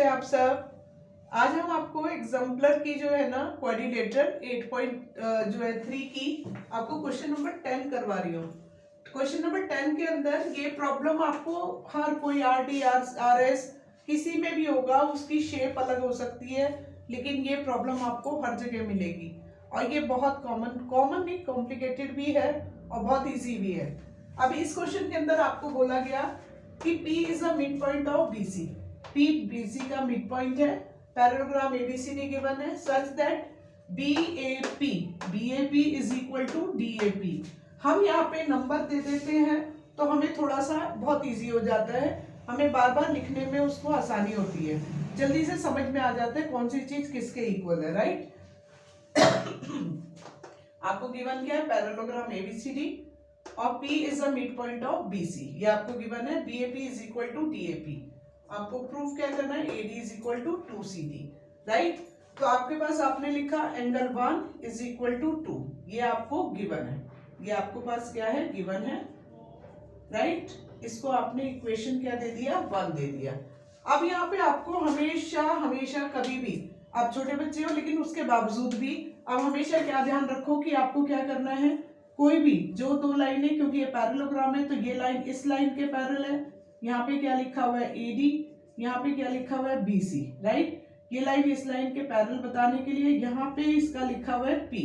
आप सब। आज हम आपको एग्जाम्पलर की जो है ना क्वाड्रिलेटरल 8.3 की आपको क्वेश्चन नंबर 10 करवा रही हूँ। क्वेश्चन नंबर 10 के अंदर ये प्रॉब्लम आपको हर कोई आर डी आर एस किसी में भी होगा, उसकी शेप अलग हो सकती है, लेकिन ये प्रॉब्लम आपको हर जगह मिलेगी और ये बहुत कॉमन नहीं, कॉम्प्लिकेटेड भी है और बहुत इजी भी है। अब इस क्वेश्चन के अंदर आपको बोला गया कि P is the mid point of BC। P BC का मिड पॉइंट है। पैरेललोग्राम ABCD गिवन है such that BAP is equal to DAP। हम यहाँ पे नंबर दे देते हैं तो हमें थोड़ा सा बहुत इजी हो जाता है, हमें बार बार लिखने में उसको आसानी होती है, जल्दी से समझ में आ जाता है कौन सी चीज किसके इक्वल है, राइट। आपको गिवन क्या है, पैरेललोग्राम ABCD और P is the mid point of BC। ये आपको गिवन है BAP is equal to DAP। आपको प्रूफ क्या करना है, AD is equal to 2CD, right. तो आपके पास आपने लिखा एंगल 1 इज इक्वल टू 2, ये आपको गिवन है, ये आपको पास क्या है, गिवन है, राइट। इसको आपने इक्वेशन क्या दे दिया, 1 दे दिया। अब यहाँ पे आपको हमेशा कभी भी, आप छोटे बच्चे हो लेकिन उसके बावजूद भी आप हमेशा क्या ध्यान रखो कि आपको क्या करना है, कोई भी जो दो लाइनें, क्योंकि ये पैरेललोग्राम है तो ये लाइन इस लाइन के पैरेलल है, यहाँ पे क्या लिखा हुआ है AD, यहाँ पे क्या लिखा हुआ है BC, राइट। ये लाइन इस लाइन के पैरेलल बताने के लिए यहाँ पे इसका लिखा हुआ है P,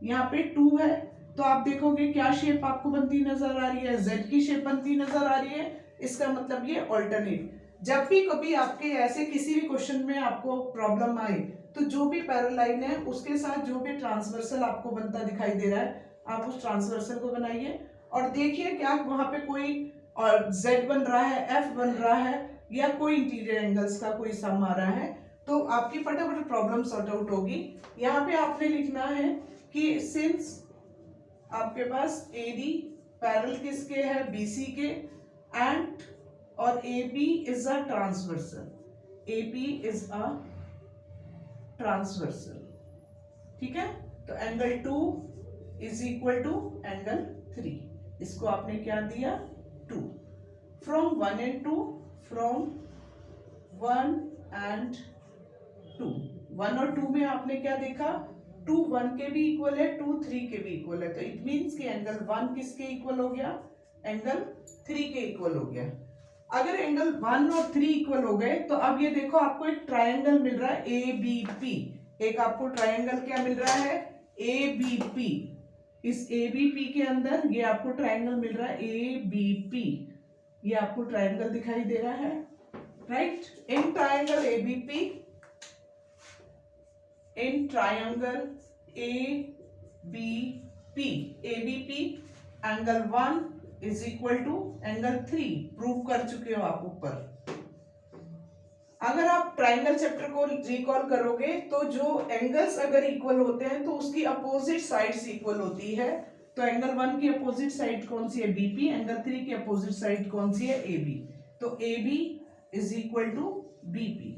यहाँ पे 2 है, तो आप देखोगे क्या शेप आपको बनती नजर आ रही है, Z की शेप बनती नजर आ रही है। इसका मतलब ये ऑल्टरनेट। जब भी कभी आपके ऐसे किसी भी क्वेश्चन में आपको प्रॉब्लम आए तो जो भी पैरेलल लाइन है उसके साथ जो भी ट्रांसवर्सल आपको बनता दिखाई दे रहा है, आप उस ट्रांसवर्सल को बनाइए और देखिए क्या वहां पे कोई और Z बन रहा है, F बन रहा है, या कोई इंटीरियर एंगल्स का कोई सम आ रहा है, तो आपकी फटाफट प्रॉब्लम सॉर्ट आउट होगी। यहाँ पे आपने लिखना है कि सिंस आपके पास AD पैरेलल किसके है, BC के, एंड और AB is a transversal, AB is a transversal, ठीक है। तो angle 2 is equal to angle 3, इसको आपने क्या दिया, 2। फ्रॉम 1 and 2, फ्रॉम 1 and 2, 1 और 2 में आपने क्या देखा, 2 1 के भी इक्वल है, 2 3 के भी इक्वल है, तो इट मीन्स कि एंगल 1 किसके इक्वल हो गया, एंगल 3 के इक्वल हो गया। अगर एंगल 1 और 3 इक्वल हो गए तो अब ये देखो आपको एक ट्रायंगल मिल रहा है ABP, एक आपको ट्रायंगल क्या मिल रहा है, ABP। इस ABP के अंदर ये आपको ट्रायंगल मिल रहा है ABP, ये आपको ट्रायंगल दिखाई दे रहा है, right. In triangle ABP, in triangle ABP angle 1 is equal to angle 3, prove कर चुके हो आप ऊपर। अगर आप ट्रायंगल चैप्टर को रिकॉल करोगे तो जो एंगल्स अगर इक्वल होते हैं तो उसकी अपोजिट साइड्स इक्वल होती है। तो एंगल 1 की अपोजिट साइड कौन सी है, BP, एंगल 3 की अपोजिट साइड कौन सी है, AB। तो AB is equal to BP।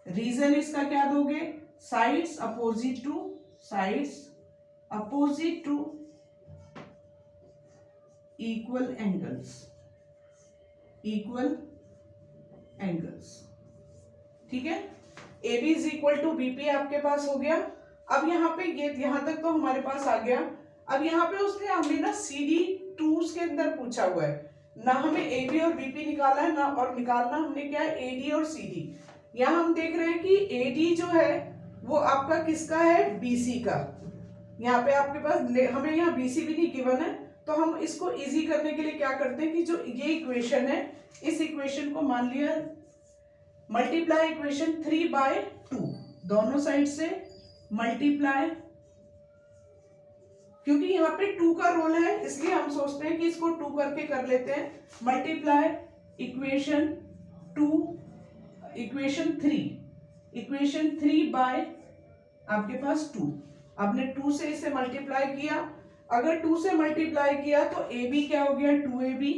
Reason इसका क्या दोगे, sides opposite to equal angles, ठीक है। AB is equal to BP आपके पास हो गया। अब यहाँ पे ये यहां तक तो हमारे पास आ गया। अब यहाँ पे उसने हमें ना CD 2 के अंदर पूछा हुआ है, ना हमें AB और BP निकाला है, ना और निकालना हमने क्या है, AD और CD। यहाँ हम देख रहे हैं कि AD जो है वो आपका किसका है, BC का। यहाँ पे आपके पास हमें यहाँ BC भी नहीं गिवन है, तो हम इसको इजी करने के लिए क्या करते हैं कि जो ये इक्वेशन है, इस इक्वेशन को मान लिया मल्टीप्लाई इक्वेशन 3/2, दोनों साइड से मल्टीप्लाई, क्योंकि यहाँ पे 2 का रोल है इसलिए हम सोचते हैं कि इसको 2 करके कर लेते हैं, मल्टीप्लाई इक्वेशन 3 बाय आपके पास 2। आपने 2 से इसे मल्टीप्लाई किया, अगर 2 से मल्टीप्लाई किया तो AB क्या हो गया, 2AB,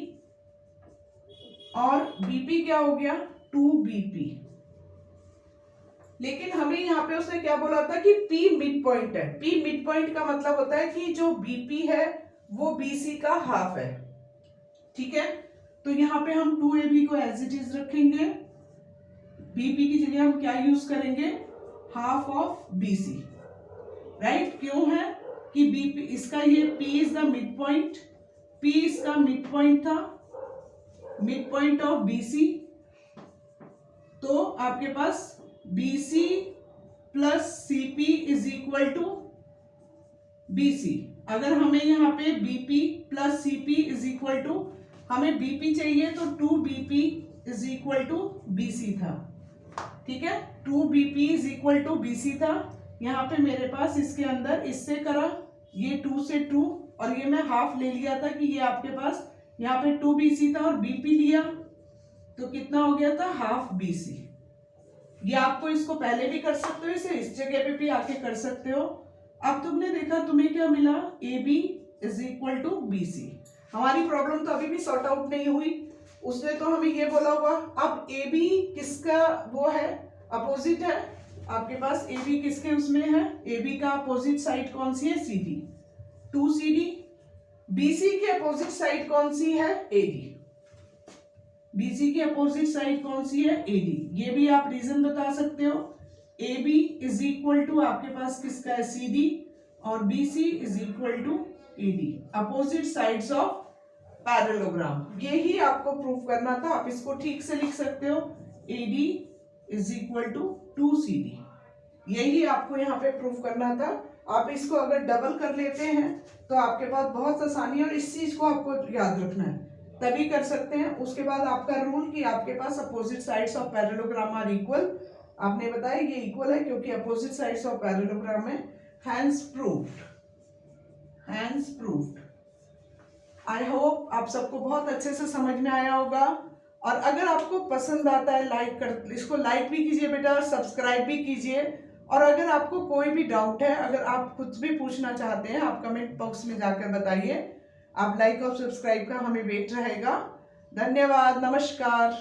और BP क्या हो गया, 2BP। लेकिन हमें यहाँ पे उसने क्या बोला था कि P मिड पॉइंट है। P मिड पॉइंट का मतलब होता है कि जो BP है वो BC का हाफ है, ठीक है। तो यहाँ पे हम 2AB को एज इट इज रखेंगे, बीपी की जगह हम क्या यूज करेंगे, हाफ ऑफ बीसी, राइट। क्यों है कि बीपी इसका ये P is the mid point, P इसका मिड पॉइंट था, मिड पॉइंट ऑफ बीसी, तो आपके पास BC plus CP is equal to BC. अगर हमें यहाँ पे BP plus CP is equal to, हमें बीपी चाहिए तो 2bp is equal to BC था, ठीक है। 2bp is equal to BC था। यहाँ पे मेरे पास इसके अंदर इससे करा, ये 2 से 2 और ये मैं हाफ ले लिया था कि ये आपके पास यहाँ पे 2bc था और bp लिया तो कितना हो गया था, हाफ bc। ये आपको इसको पहले भी कर सकते हो, इसे इस जगह पे भी आके कर सकते हो। अब तुमने देखा तुम्हें क्या मिला, AB is equal to BC। हमारी प्रॉब्लम तो अभी भी सॉर्ट आउट नहीं हुई, उसने तो हमें ये बोला होगा। अब AB किसका वो है, अपोजिट है आपके पास, AB किसके उसमें है, AB का अपोजिट साइड कौन सी है, CD, 2CD। BC की अपोजिट साइड कौन सी है, AD, BC की अपोजिट साइड कौन सी है, AD। ये भी आप रीजन बता सकते हो। AB इज इक्वल टू आपके पास किसका है, CD, और BC is equal to AD, opposite sides of parallelogram. यही आपको प्रूव करना था, आप इसको ठीक से लिख सकते हो, AD is equal to 2CD। यही आपको यहाँ पे प्रूव करना था। आप इसको अगर डबल कर लेते हैं तो आपके पास बहुत आसानी है, और इस चीज को आपको याद रखना है, तभी कर सकते हैं। उसके बाद आपका रूल कि आपके पास opposite sides of parallelogram are equal, आपने बताया ये इक्वल है क्योंकि अपोजिट साइड्स ऑफ पैरेललोग्राम है। Hence proved, hence proved. I hope आप सबको बहुत अच्छे से समझ में आया होगा, और अगर आपको पसंद आता है लाइक कर, इसको लाइक भी कीजिए बेटा, और सब्सक्राइब भी कीजिए। और अगर आपको कोई भी डाउट है, अगर आप कुछ भी पूछना चाहते हैं, आप कमेंट बॉक्स में जाकर बताइए। आप लाइक और सब्सक्राइब का हमें वेट रहेगा। धन्यवाद, नमस्कार।